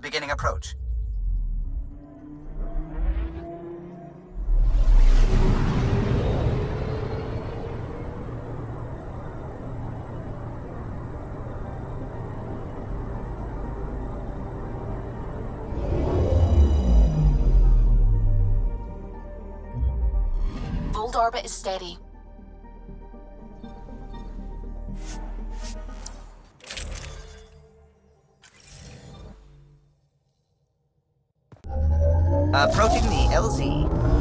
Beginning approach. Voeld orbit is steady. Approaching the LZ.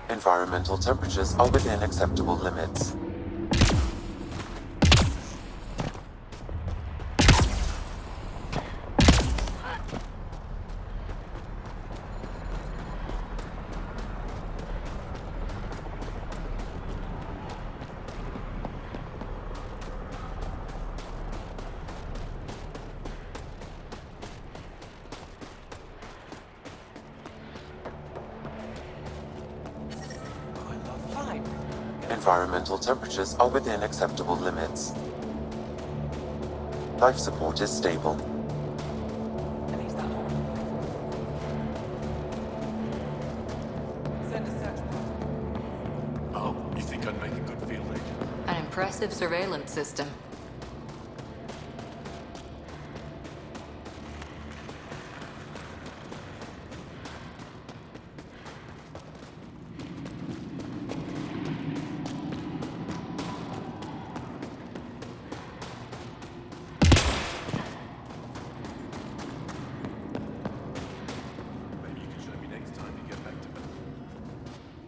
Environmental temperatures are within acceptable limits. Environmental temperatures are within acceptable limits. Life support is stable. Oh, you think I'd make a good field agent? An impressive surveillance system.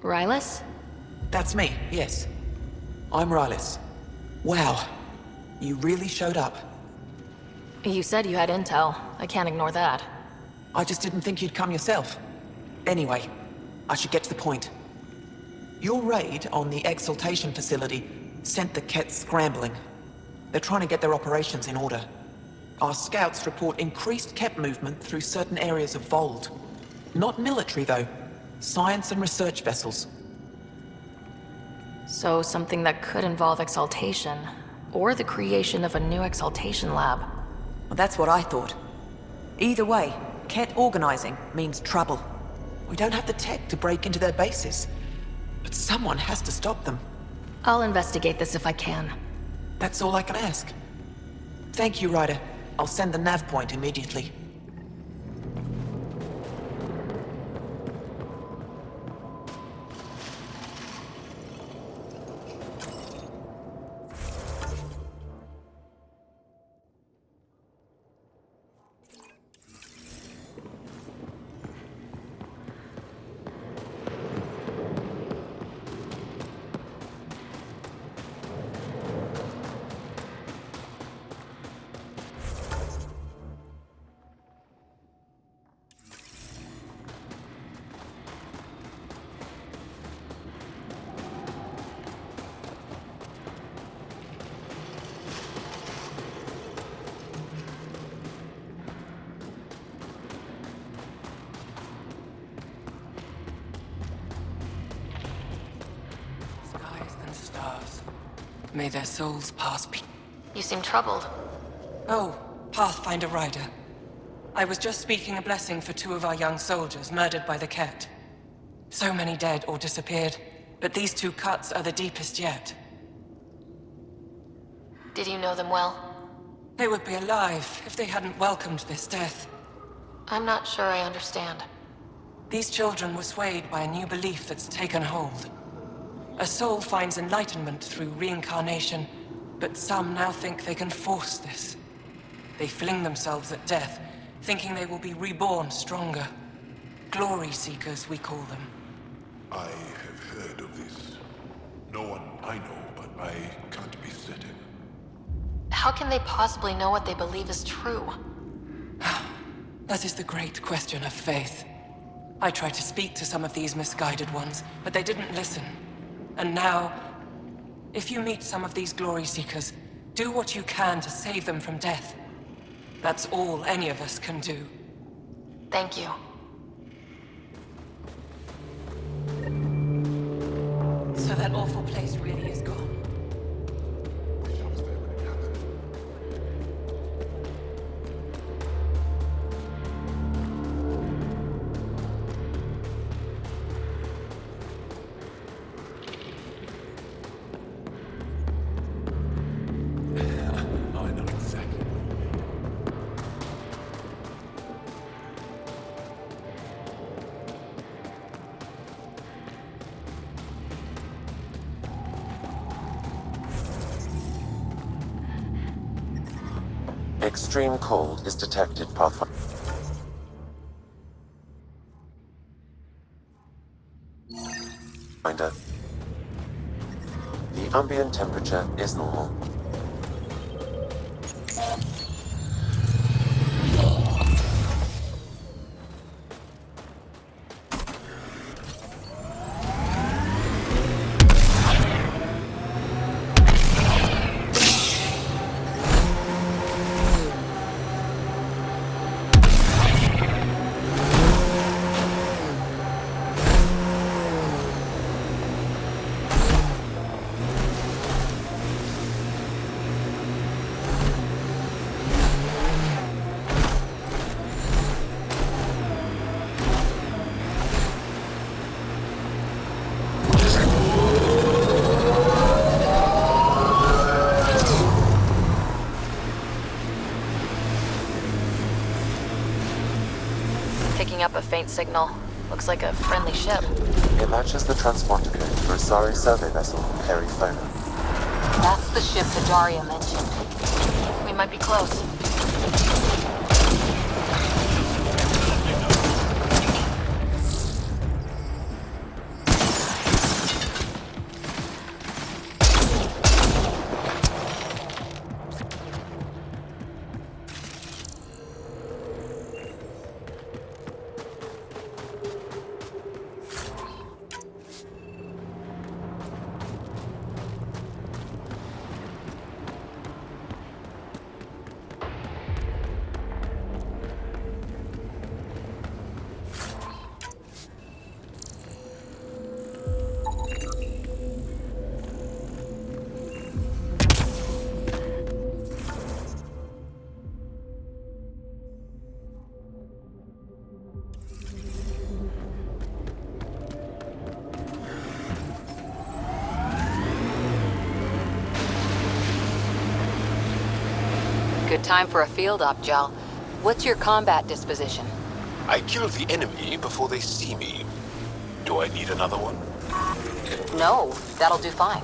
Rylus? That's me, yes. I'm Rylus. Wow. You really showed up. You said you had intel. I can't ignore that. I just didn't think you'd come yourself. Anyway, I should get to the point. Your raid on the exaltation facility sent the Kets scrambling. They're trying to get their operations in order. Our scouts report increased Ket movement through certain areas of Voeld. Not military, though. Science and research vessels. So something that could involve exaltation, or the creation of a new exaltation lab. Well, that's what I thought. Either way, Ket organizing means trouble. We don't have the tech to break into their bases. But someone has to stop them. I'll investigate this if I can. That's all I can ask. Thank you, Ryder. I'll send the nav point immediately. May their souls pass peace. You seem troubled. Oh, Pathfinder Ryder. I was just speaking a blessing for 2 of our young soldiers murdered by the Ket. So many dead or disappeared, but these 2 cuts are the deepest yet. Did you know them well? They would be alive if they hadn't welcomed this death. I'm not sure I understand. These children were swayed by a new belief that's taken hold. A soul finds enlightenment through reincarnation, but some now think they can force this. They fling themselves at death, thinking they will be reborn stronger. Glory seekers, we call them. I have heard of this. No one I know, but I can't be certain. How can they possibly know what they believe is true? That is the great question of faith. I tried to speak to some of these misguided ones, but they didn't listen. And now, if you meet some of these glory seekers, do what you can to save them from death. That's all any of us can do. Thank you. So that awful place really is gone. Wish I was there when it happened. I know exactly. Extreme cold is detected, Pathfinder. The ambient temperature is normal. Picking up a faint signal. Looks like a friendly ship. It matches the transponder code for a Sari survey vessel, Perifona. That's the ship that Daria mentioned. We might be close. Good time for a field op, Jal. What's your combat disposition? I kill the enemy before they see me. Do I need another one? No, that'll do fine.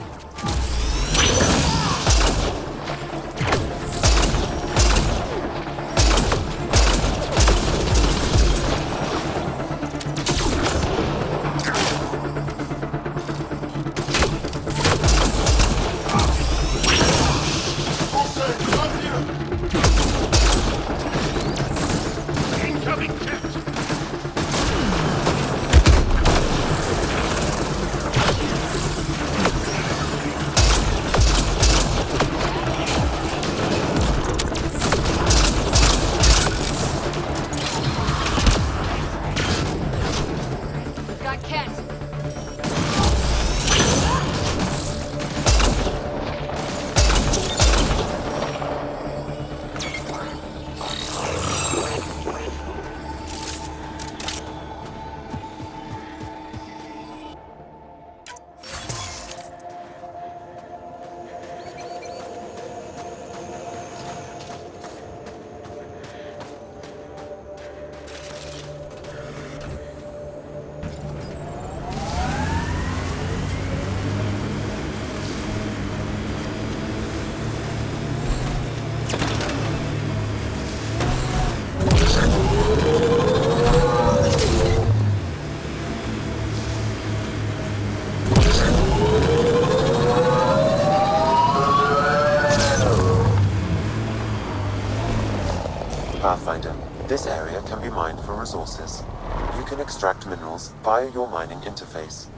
You can extract minerals via your mining interface.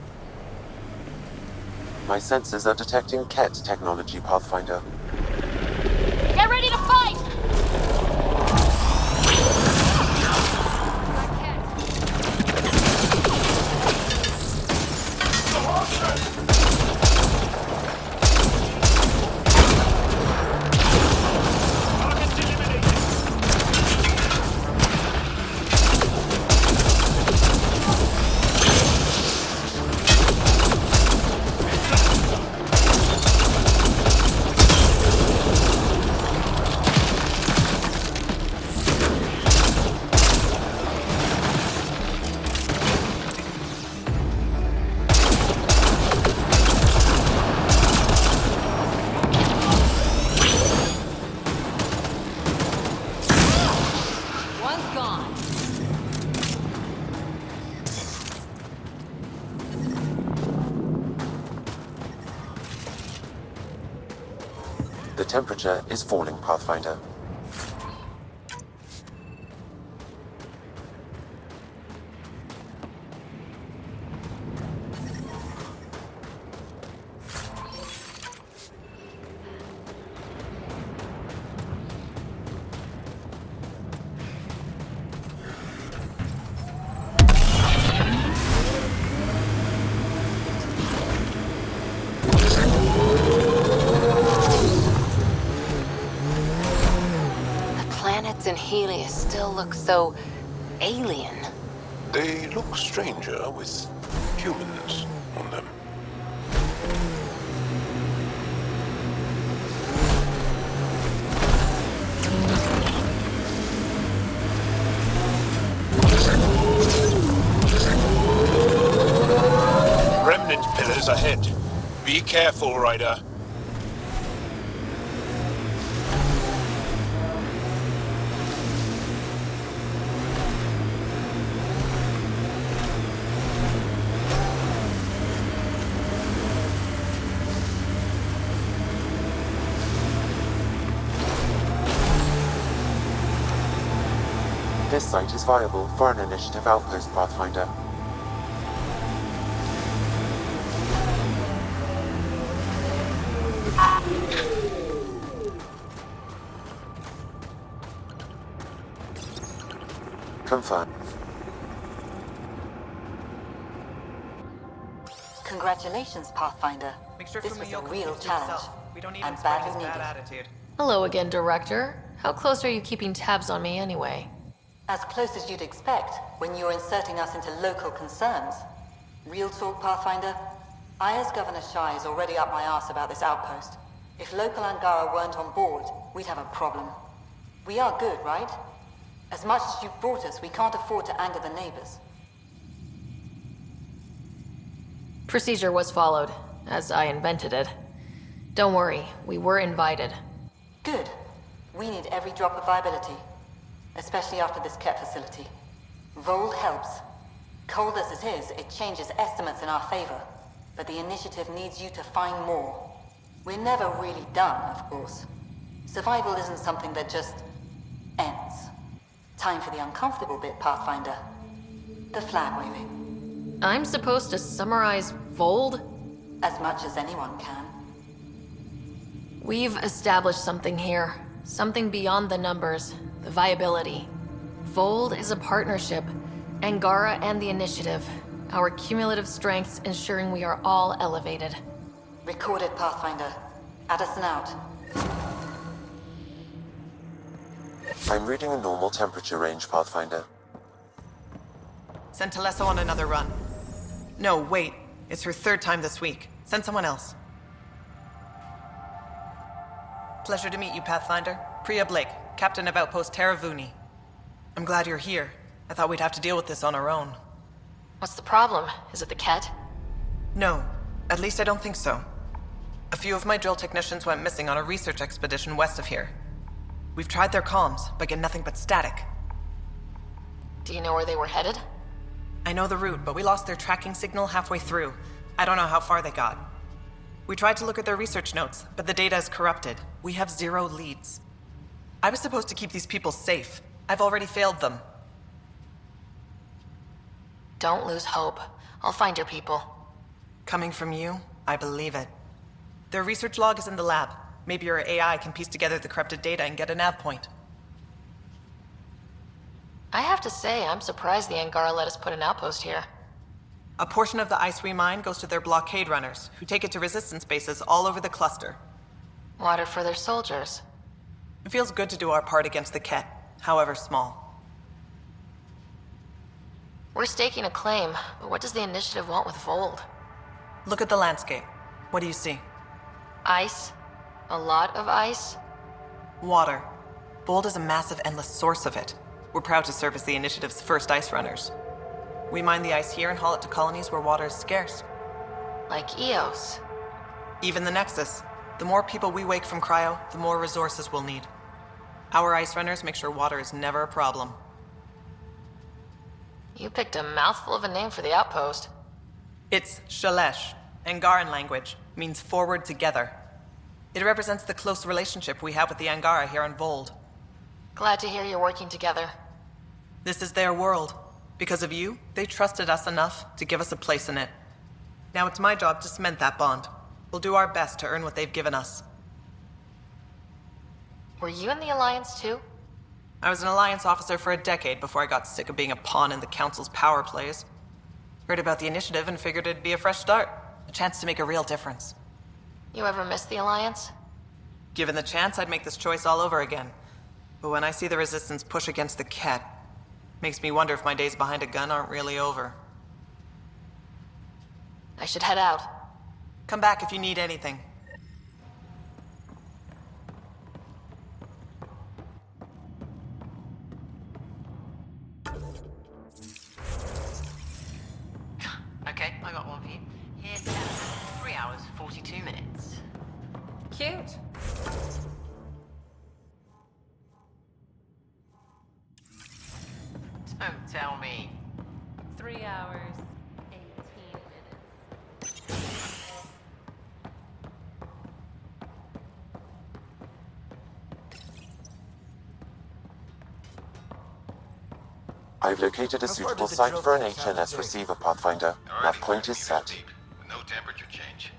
My sensors are detecting Ket technology, Pathfinder. Get ready to fight! The temperature is falling, Pathfinder. And Helios still look so alien. They look stranger with humans on them. Remnant pillars ahead. Be careful, Ryder. This site is viable for an initiative outpost, Pathfinder. Confirm. Congratulations, Pathfinder. Make sure This was a Fumio real keeps to challenge. himself. We don't need And him spread badly his bad needed. attitude. Hello again, Director. How close are you keeping tabs on me anyway? As close as you'd expect when you're inserting us into local concerns. Real talk, Pathfinder? I, as Governor Shai, is already up my arse about this outpost. If local Angara weren't on board, we'd have a problem. We are good, right? As much as you've brought us, we can't afford to anger the neighbors. Procedure was followed, as I invented it. Don't worry, we were invited. Good. We need every drop of viability. Especially after this Ket facility. Voeld helps. Cold as it is, it changes estimates in our favor. But the initiative needs you to find more. We're never really done, of course. Survival isn't something that just ends. Time for the uncomfortable bit, Pathfinder. The flag waving. I'm supposed to summarize Voeld? As much as anyone can. We've established something here. Something beyond the numbers. The viability. Voeld is a partnership. Angara and the Initiative. Our cumulative strengths ensuring we are all elevated. Recorded, Pathfinder. Addison out. I'm reading a normal temperature range, Pathfinder. Send Telesso on another run. No, wait. It's her third time this week. Send someone else. Pleasure to meet you, Pathfinder. Priya Blake, Captain of Outpost Taravuni. I'm glad you're here. I thought we'd have to deal with this on our own. What's the problem? Is it the Ket? No, at least I don't think so. A few of my drill technicians went missing on a research expedition west of here. We've tried their comms, but get nothing but static. Do you know where they were headed? I know the route, but we lost their tracking signal halfway through. I don't know how far they got. We tried to look at their research notes, but the data is corrupted. We have 0 leads. I was supposed to keep these people safe. I've already failed them. Don't lose hope. I'll find your people. Coming from you, I believe it. Their research log is in the lab. Maybe your AI can piece together the corrupted data and get a nav point. I have to say, I'm surprised the Angara let us put an outpost here. A portion of the ice we mine goes to their blockade runners, who take it to resistance bases all over the cluster. Water for their soldiers. It feels good to do our part against the Ket, however small. We're staking a claim, but what does the Initiative want with Voeld? Look at the landscape. What do you see? Ice? A lot of ice? Water. Voeld is a massive, endless source of it. We're proud to serve as the Initiative's first ice runners. We mine the ice here and haul it to colonies where water is scarce. Like Eos. Even the Nexus. The more people we wake from cryo, the more resources we'll need. Our ice runners make sure water is never a problem. You picked a mouthful of a name for the outpost. It's Shalesh. Angaran language means forward together. It represents the close relationship we have with the Angara here on Voeld. Glad to hear you're working together. This is their world. Because of you, they trusted us enough to give us a place in it. Now it's my job to cement that bond. We'll do our best to earn what they've given us. Were you in the Alliance too? I was an Alliance officer for a decade before I got sick of being a pawn in the Council's power plays. Heard about the Initiative and figured it'd be a fresh start. A chance to make a real difference. You ever miss the Alliance? Given the chance, I'd make this choice all over again. But when I see the Resistance push against the Ket, makes me wonder if my days behind a gun aren't really over. I should head out. Come back if you need anything. Okay, I got one for you. Here's 3 hours, 42 minutes. Cute. Don't tell me. 3 hours, 18 minutes. I've located a suitable site for an HNS receiver, Pathfinder. That point is set. No temperature change.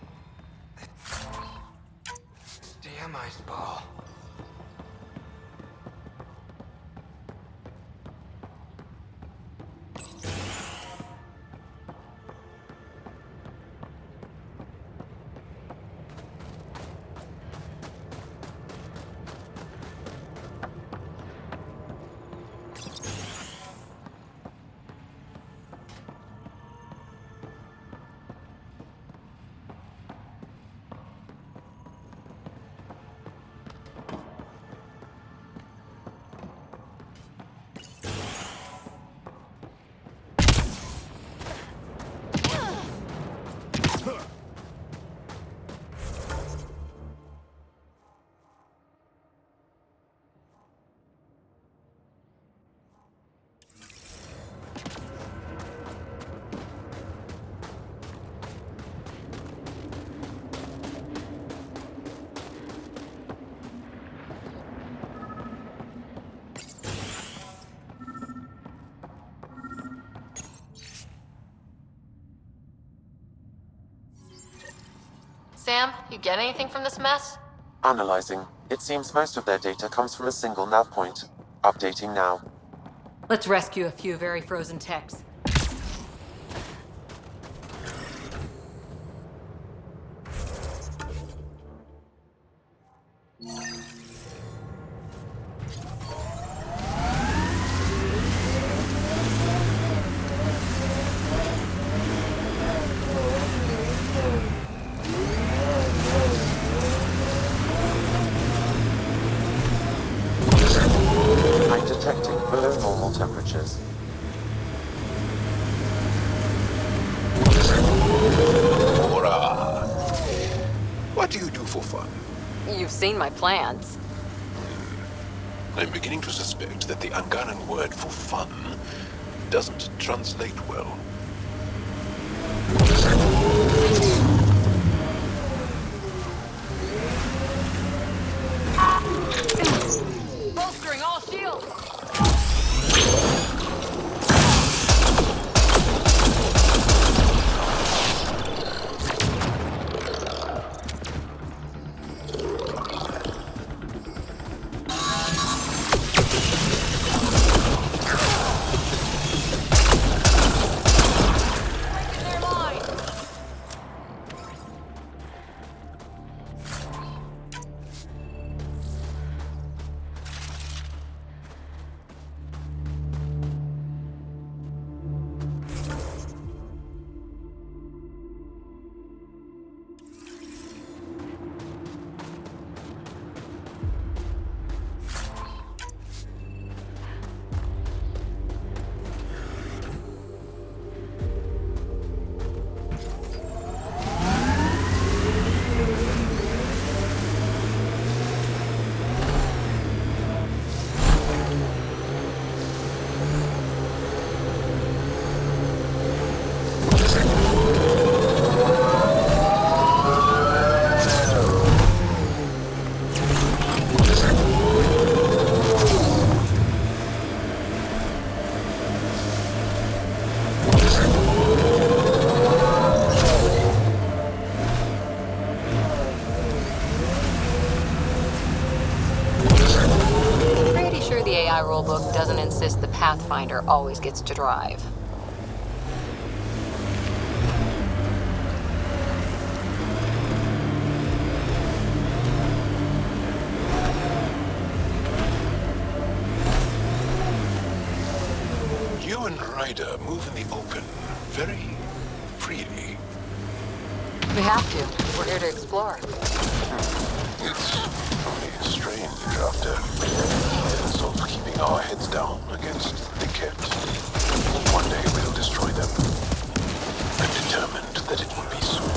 Damn ice ball. Sam, you get anything from this mess? Analyzing. It seems most of their data comes from a single nav point. Updating now. Let's rescue a few very frozen techs. I'm detecting below normal temperatures. Hurrah! What do you do for fun? You've seen my plans. I'm beginning to suspect that the Angaran word for fun doesn't translate well. Bolstering all shields! Pathfinder always gets to drive. You and Ryder move in the open very freely. We have to. We're here to explore. It's only strange after years of keeping our heads down against the Kett. One day we'll destroy them. I'm determined that it will be soon.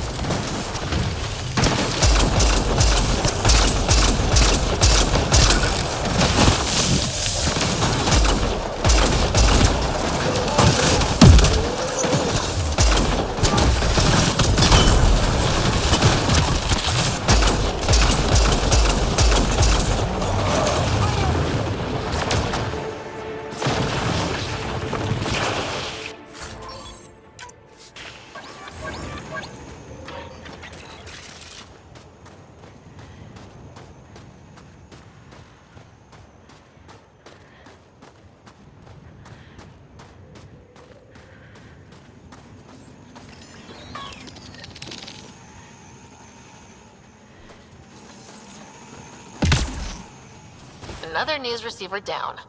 Another news receiver down.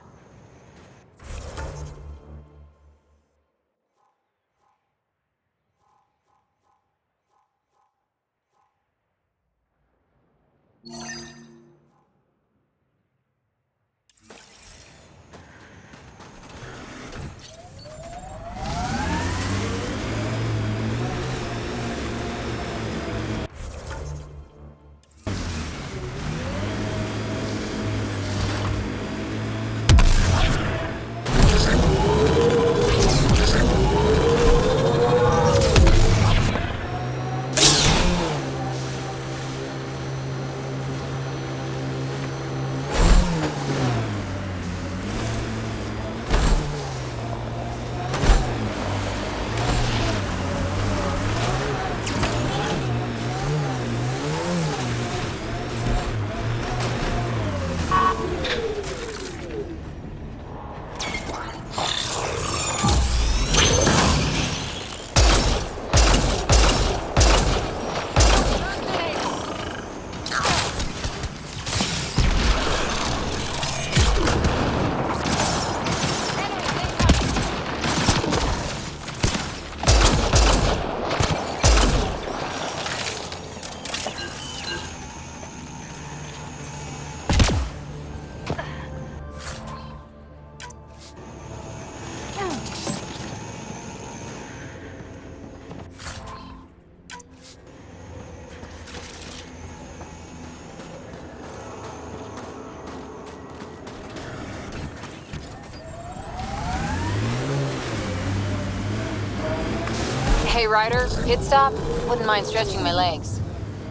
Hey, Ryder, pit stop? Wouldn't mind stretching my legs.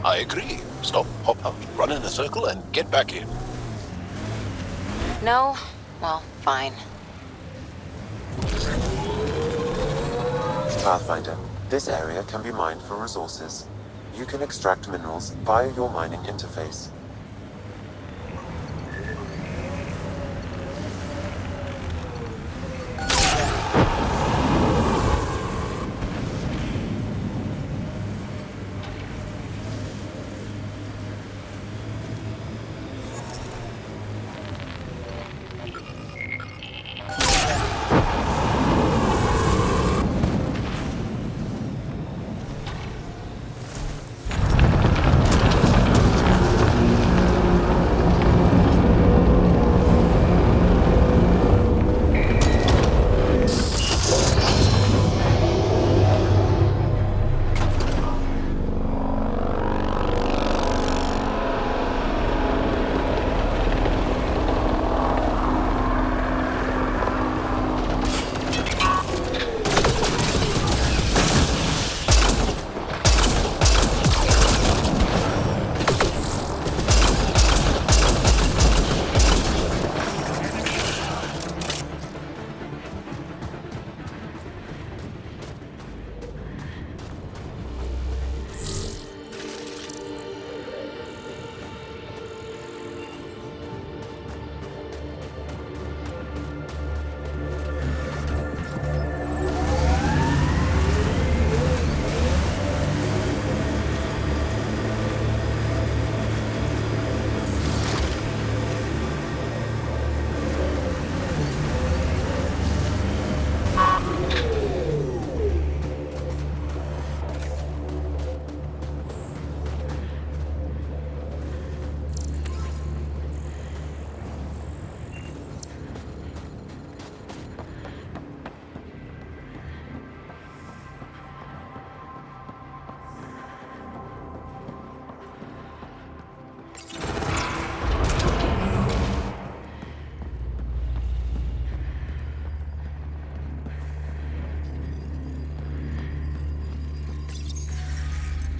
I agree. Stop, hop out, run in a circle, and get back in. No? Well, fine. Pathfinder, this area can be mined for resources. You can extract minerals via your mining interface.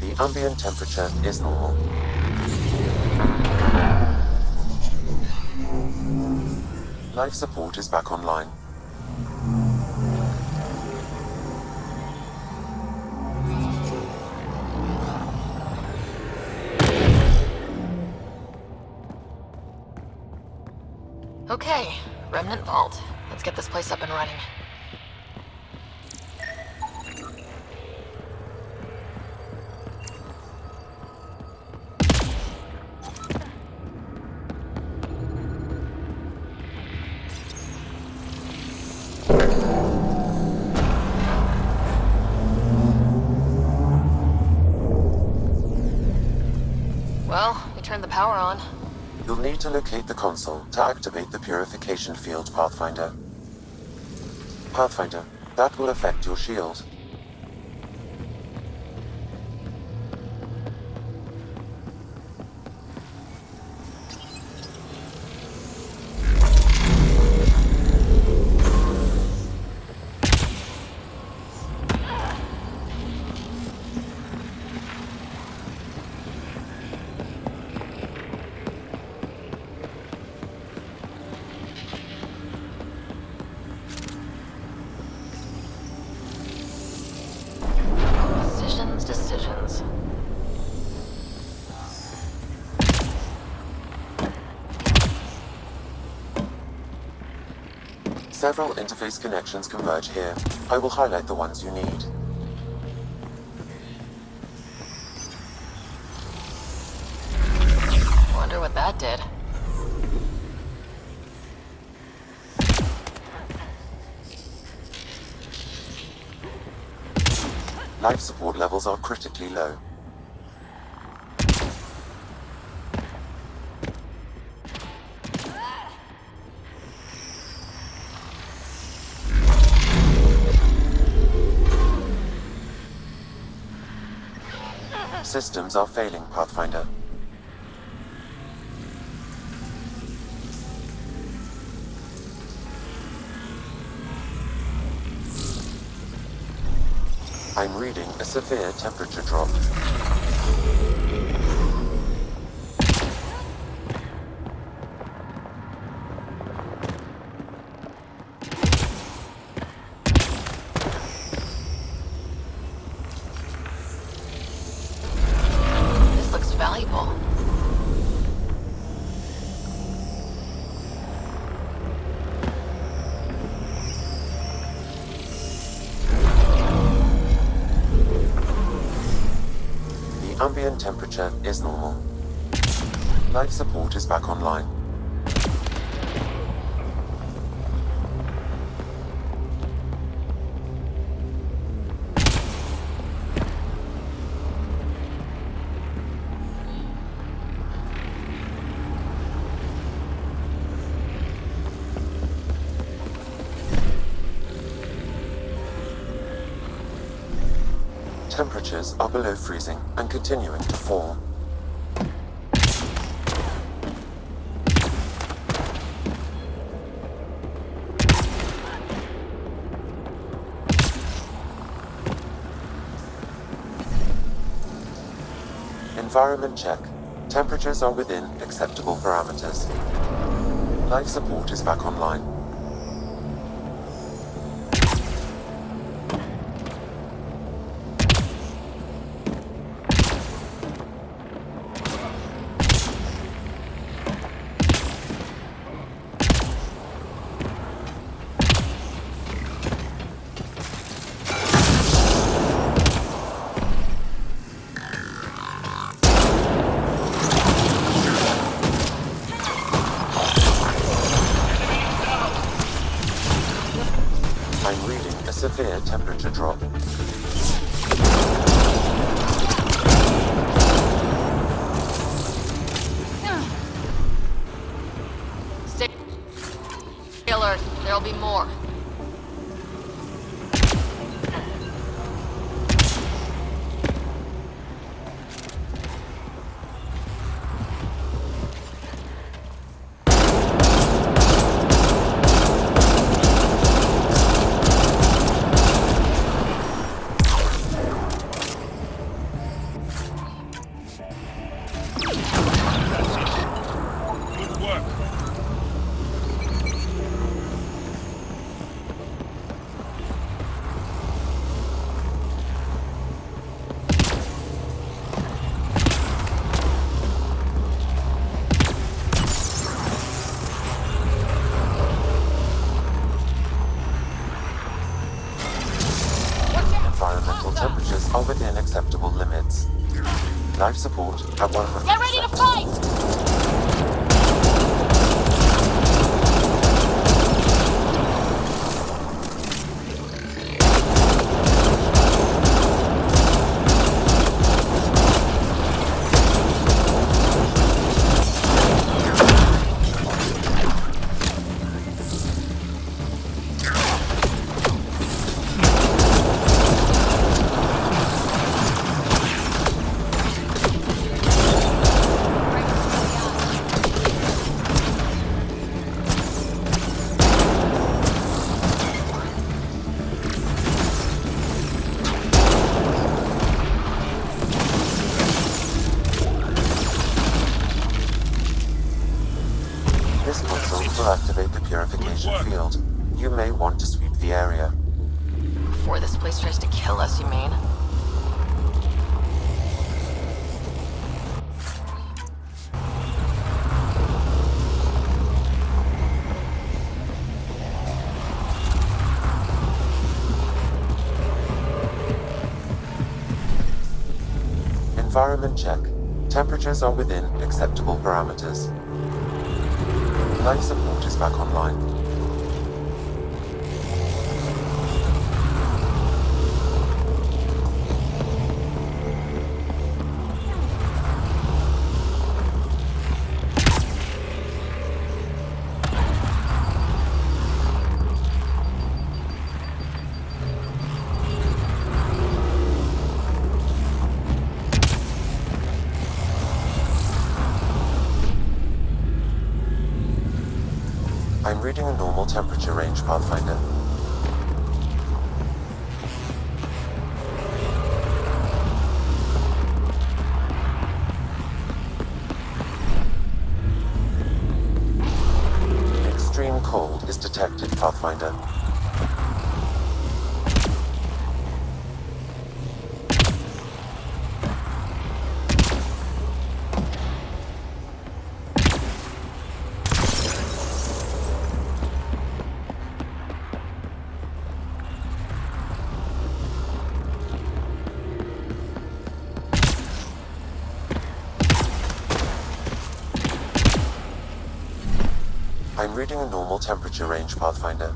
The ambient temperature is normal. Life support is back online. Okay, Remnant Vault. Let's get this place up and running. Well, we turned the power on. You'll need to locate the console to activate the purification field, Pathfinder. Pathfinder, that will affect your shield. Decisions. Several interface connections converge here. I will highlight the ones you need. Wonder what that did. Life support levels are critically low. Systems are failing, Pathfinder. I'm reading a severe temperature drop. This looks valuable. Ambient temperature is normal. Life support is back online. Temperatures are below freezing and continuing to fall. Environment check. Temperatures are within acceptable parameters. Life support is back online. I'm reading a severe temperature drop. Stay alert. There'll be more. environmental temperatures are within acceptable limits. Life support at 100%. Get ready to fight! This console will activate the purification field. You may want to sweep the area. Before this place tries to kill us, you mean? Environment check. Temperatures are within acceptable parameters. Life support is back online. I'm reading a normal temperature range, Pathfinder. Extreme cold is detected, Pathfinder. I'm reading a normal temperature range, Pathfinder.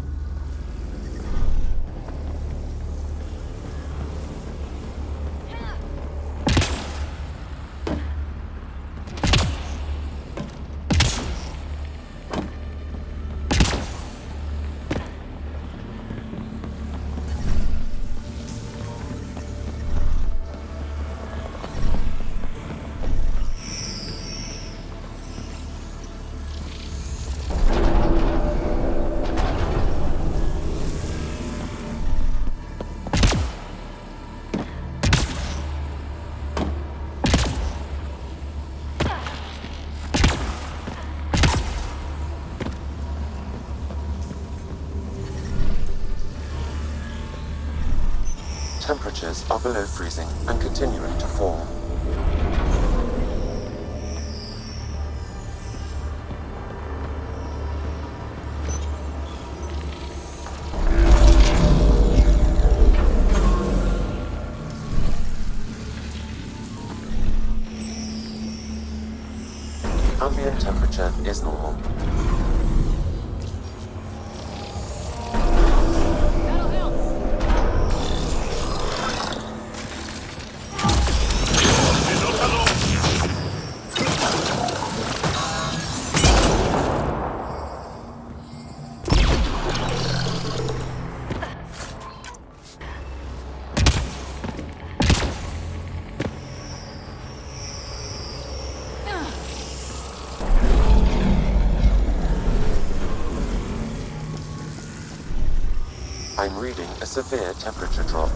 Temperatures are below freezing and continuing to fall. Ambient temperature is normal. I'm reading a severe temperature drop.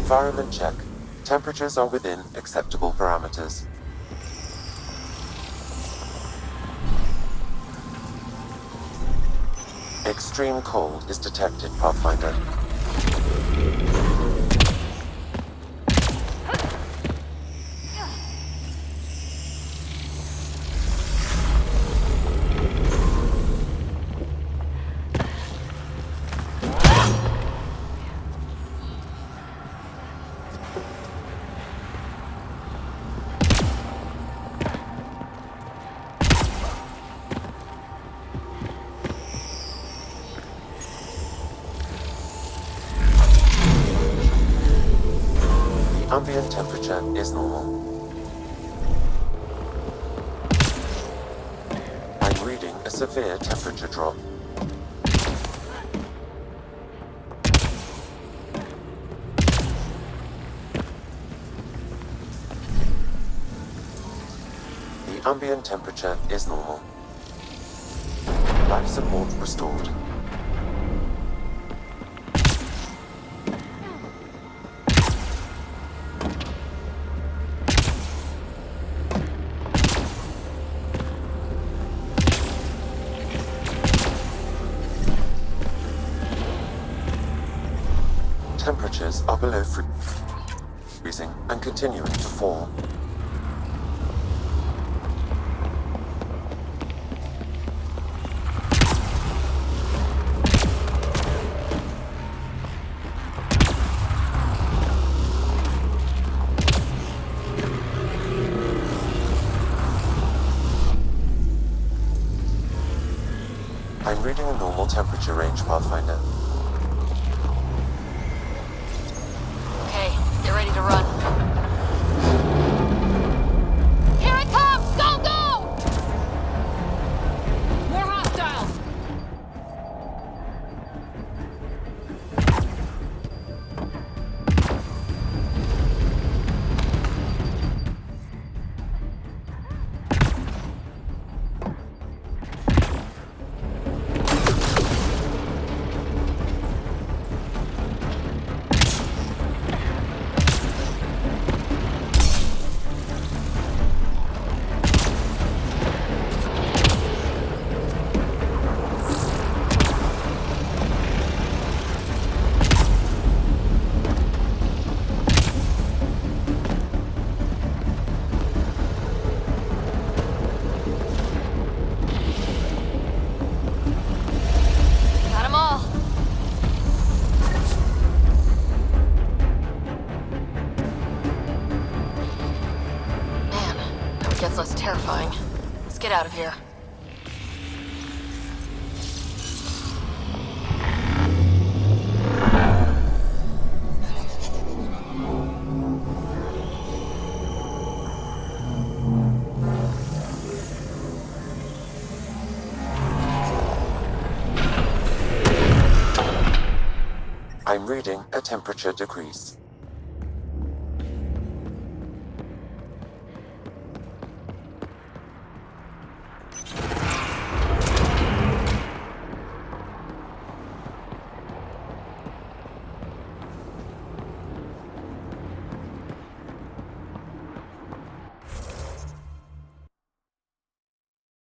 Environment check. Temperatures are within acceptable parameters. Extreme cold is detected, Pathfinder. Ambient temperature is normal. I'm reading a severe temperature drop. The ambient temperature is normal. Life support restored. Temperatures are below freezing and continuing to fall. I'm reading a normal temperature range, Pathfinder. Get ready to run. Here it comes! Go, go! More hostiles! Gets less terrifying. Let's get out of here. I'm reading a temperature decrease.